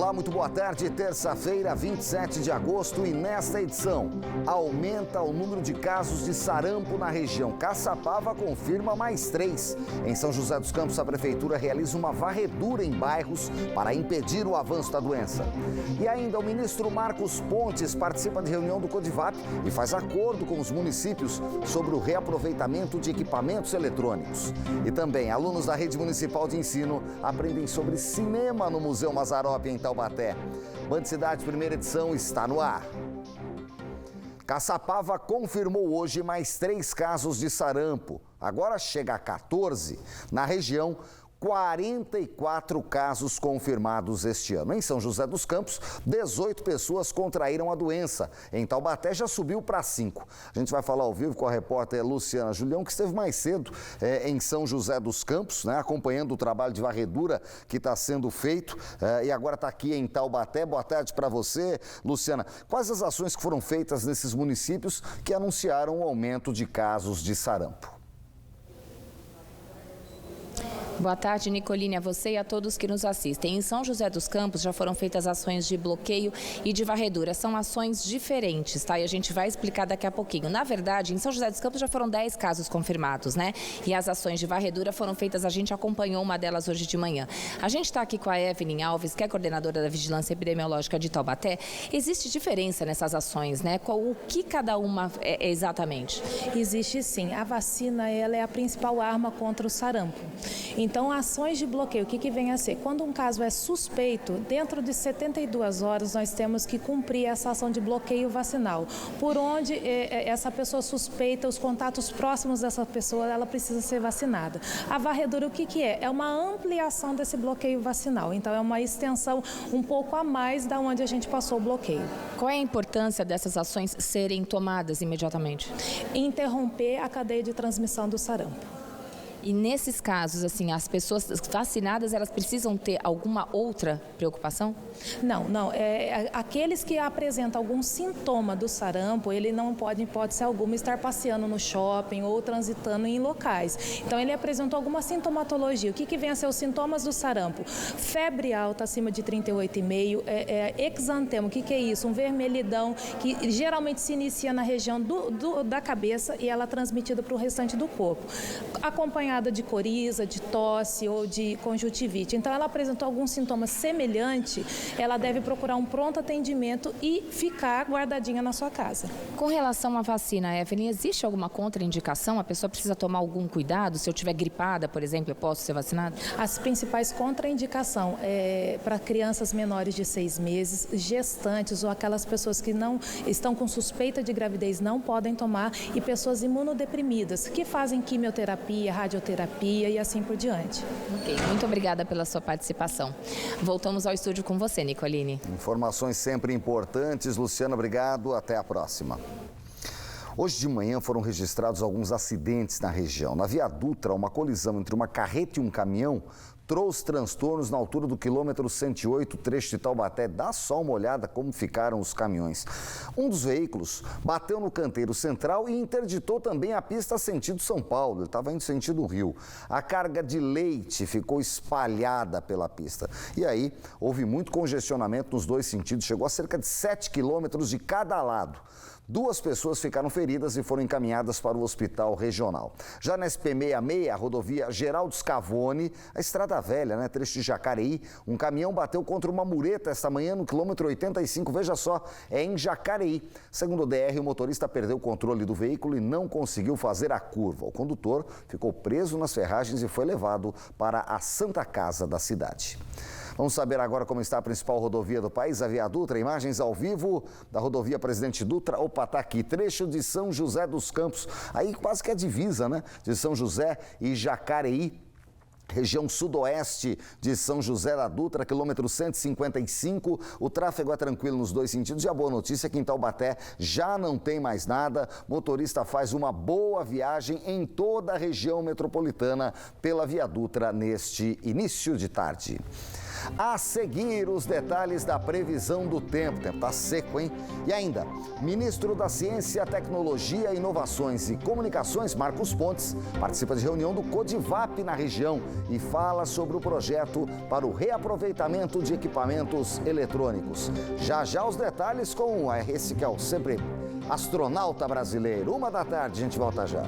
Olá, muito boa tarde. Terça-feira, 27 de agosto, e nesta edição, aumenta o número de casos de sarampo na região. Caçapava confirma mais 3. Em São José dos Campos, a prefeitura realiza uma varredura em bairros para impedir o avanço da doença. E ainda o ministro Marcos Pontes participa de reunião do CODIVAP e faz acordo com os municípios sobre o reaproveitamento de equipamentos eletrônicos. E também, alunos da rede municipal de ensino aprendem sobre cinema no Museu Mazzaropi, em Taubaté. Band Cidade, primeira edição, está no ar. Caçapava confirmou hoje mais 3 casos de sarampo. Agora chega a 14. Na região, 44 casos confirmados este ano. Em São José dos Campos, 18 pessoas contraíram a doença. Em Taubaté já subiu para 5. A gente vai falar ao vivo com a repórter Luciana Julião, que esteve mais cedo em São José dos Campos, né, acompanhando o trabalho de varredura que está sendo feito e agora está aqui em Taubaté. Boa tarde para você, Luciana. Quais as ações que foram feitas nesses municípios que anunciaram o aumento de casos de sarampo? Boa tarde, Nicoline, a você e a todos que nos assistem. Em São José dos Campos já foram feitas ações de bloqueio e de varredura. São ações diferentes, tá? E a gente vai explicar daqui a pouquinho. Na verdade, em São José dos Campos já foram 10 casos confirmados, né? E as ações de varredura foram feitas, a gente acompanhou uma delas hoje de manhã. A gente está aqui com a Evelyn Alves, que é coordenadora da Vigilância Epidemiológica de Taubaté. Existe diferença nessas ações, né? O que cada uma é exatamente? Existe sim. A vacina, ela é a principal arma contra o sarampo. Então, ações de bloqueio, o que vem a ser? Quando um caso é suspeito, dentro de 72 horas nós temos que cumprir essa ação de bloqueio vacinal, por onde essa pessoa suspeita, os contatos próximos dessa pessoa, ela precisa ser vacinada. A varredura, o que é? É uma ampliação desse bloqueio vacinal, então é uma extensão um pouco a mais da onde a gente passou o bloqueio. Qual é a importância dessas ações serem tomadas imediatamente? Interromper a cadeia de transmissão do sarampo. E nesses casos, assim, as pessoas vacinadas, elas precisam ter alguma outra preocupação? Não. Aqueles que apresentam algum sintoma do sarampo, ele não pode, em hipótese alguma, estar passeando no shopping ou transitando em locais. Então, ele apresentou alguma sintomatologia. O que vem a ser os sintomas do sarampo? Febre alta, acima de 38,5, exantema. O que é isso? Um vermelhidão que geralmente se inicia na região da cabeça e ela é transmitida para o restante do corpo. Acompanhada de coriza, de tosse ou de conjuntivite. Então, ela apresentou algum sintoma semelhante, ela deve procurar um pronto atendimento e ficar guardadinha na sua casa. Com relação à vacina, Evelyn, existe alguma contraindicação? A pessoa precisa tomar algum cuidado? Se eu estiver gripada, por exemplo, eu posso ser vacinada? As principais contraindicações para crianças menores de 6 meses, gestantes ou aquelas pessoas que não estão com suspeita de gravidez não podem tomar, e pessoas imunodeprimidas que fazem quimioterapia, radioterapia e assim por diante. Ok, muito obrigada pela sua participação. Voltamos ao estúdio com você, Nicoline. Informações sempre importantes. Luciana, obrigado. Até a próxima. Hoje de manhã foram registrados alguns acidentes na região. Na Via Dutra, uma colisão entre uma carreta e um caminhão trouxe transtornos na altura do quilômetro 108, trecho de Taubaté. Dá só uma olhada como ficaram os caminhões. Um dos veículos bateu no canteiro central e interditou também a pista sentido São Paulo. Ele estava indo sentido Rio. A carga de leite ficou espalhada pela pista. E aí, houve muito congestionamento nos dois sentidos. Chegou a cerca de 7 quilômetros de cada lado. 2 pessoas ficaram feridas e foram encaminhadas para o hospital regional. Já na SP66, a rodovia Geraldo Scavone, a Estrada Velha, né, trecho de Jacareí, um caminhão bateu contra uma mureta esta manhã no quilômetro 85. Veja só, é em Jacareí. Segundo o DR, o motorista perdeu o controle do veículo e não conseguiu fazer a curva. O condutor ficou preso nas ferragens e foi levado para a Santa Casa da cidade. Vamos saber agora como está a principal rodovia do país, a Via Dutra. Imagens ao vivo da rodovia Presidente Dutra. Opa, está aqui, trecho de São José dos Campos. Aí quase que a divisa, né? De São José e Jacareí. Região sudoeste de São José da Dutra, quilômetro 155. O tráfego é tranquilo nos dois sentidos. E a boa notícia é que em Taubaté já não tem mais nada. Motorista faz uma boa viagem em toda a região metropolitana pela Via Dutra neste início de tarde. A seguir, os detalhes da previsão do tempo. O tempo está seco, hein? E ainda, ministro da Ciência, Tecnologia, Inovações e Comunicações, Marcos Pontes, participa de reunião do Codivap na região e fala sobre o projeto para o reaproveitamento de equipamentos eletrônicos. Já já os detalhes com esse que é o sempre astronauta brasileiro. 1 da tarde, a gente volta já.